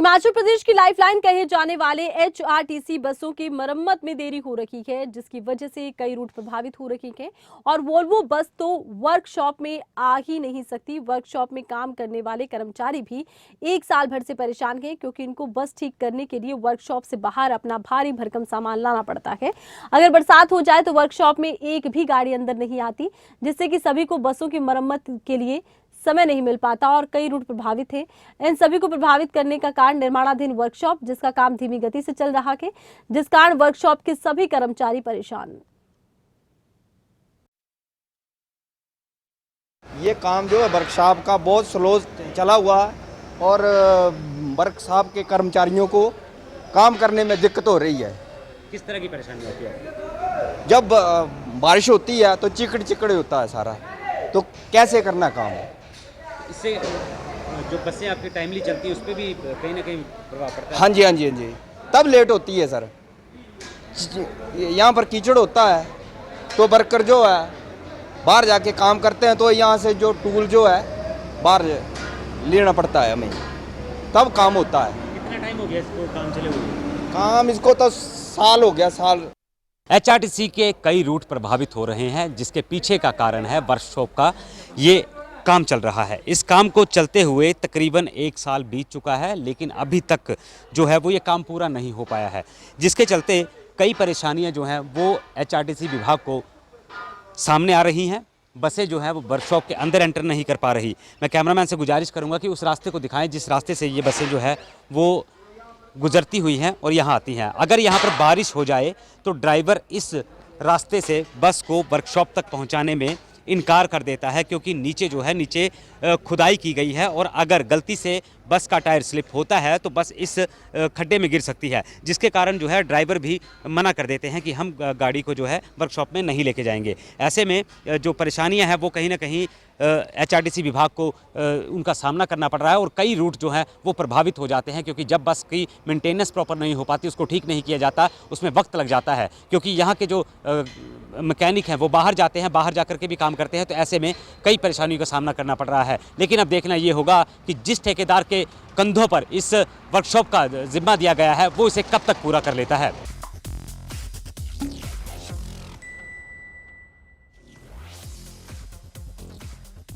हिमाचल प्रदेश की लाइफलाइन कहे जाने वाले एचआरटीसी बसों की मरम्मत में देरी हो रही है, जिसकी वजह से कई रूट प्रभावित हो रही हैं और वोल्वो बस तो वर्कशॉप में आ ही नहीं सकती। वर्कशॉप में काम करने वाले कर्मचारी भी एक साल भर से परेशान हैं, क्योंकि इनको बस ठीक करने के लिए वर्कशॉप से बाहर अपना भारी भरकम सामान लाना पड़ता है। अगर बरसात हो जाए तो वर्कशॉप में एक भी गाड़ी अंदर नहीं आती, जिससे कि सभी को बसों की मरम्मत के लिए समय नहीं मिल पाता और कई रूट प्रभावित थे। इन सभी को प्रभावित करने का कारण निर्माणाधीन वर्कशॉप, जिसका काम धीमी गति से चल रहा है, जिस कारण वर्कशॉप के सभी कर्मचारी परेशान। ये काम जो है वर्कशॉप का बहुत स्लो चला हुआ है और वर्कशॉप के कर्मचारियों को काम करने में दिक्कत हो रही है। किस तरह की परेशानी होती है? जब बारिश होती है तो चिकड़ चिकड़ होता है सारा, तो कैसे करना काम है। इससे जो बसें आपकी टाइमली चलती है उस पर भी कहीं ना कहीं प्रभाव पड़ता है। हाँ जी, हाँ जी, हाँ जी, तब लेट होती है सर। यहाँ पर कीचड़ होता है तो वर्कर जो है बाहर जाके काम करते हैं, तो यहाँ से जो टूल जो है बाहर लेना पड़ता है हमें, तब काम होता है। कितना टाइम हो गया इसको काम चले हुए? काम इसको तो साल हो गया, साल। एचआरटीसी के कई रूट प्रभावित हो रहे हैं, जिसके पीछे का कारण है वर्कशॉप का ये काम चल रहा है। इस काम को चलते हुए तकरीबन एक साल बीत चुका है, लेकिन अभी तक जो है वो ये काम पूरा नहीं हो पाया है, जिसके चलते कई परेशानियां जो हैं वो एचआरटीसी विभाग को सामने आ रही हैं। बसें जो है वो वर्कशॉप के अंदर एंटर नहीं कर पा रही। मैं कैमरामैन से गुजारिश करूंगा कि उस रास्ते को दिखाएं जिस रास्ते से ये बसें जो है वो गुजरती हुई हैं और यहाँ आती हैं। अगर यहाँ पर बारिश हो जाए तो ड्राइवर इस रास्ते से बस को वर्कशॉप तक पहुँचाने में इनकार कर देता है, क्योंकि नीचे जो है नीचे खुदाई की गई है और अगर गलती से बस का टायर स्लिप होता है तो बस इस खड्डे में गिर सकती है, जिसके कारण जो है ड्राइवर भी मना कर देते हैं कि हम गाड़ी को जो है वर्कशॉप में नहीं लेके जाएंगे। ऐसे में जो परेशानियां हैं वो कहीं ना कहीं एचआरटीसी विभाग को उनका सामना करना पड़ रहा है और कई रूट जो हैं वो प्रभावित हो जाते हैं, क्योंकि जब बस की मेंटेनेंस प्रॉपर नहीं हो पाती, उसको ठीक नहीं किया जाता, उसमें वक्त लग जाता है, क्योंकि यहाँ के जो मैकेनिक हैं वो बाहर जाते हैं, बाहर जाकर के भी काम करते हैं, तो ऐसे में कई परेशानियों का सामना करना पड़ रहा है। लेकिन अब देखना ये होगा कि जिस ठेकेदार के कंधों पर इस वर्कशॉप का जिम्मा दिया गया है वो इसे कब तक पूरा कर लेता है।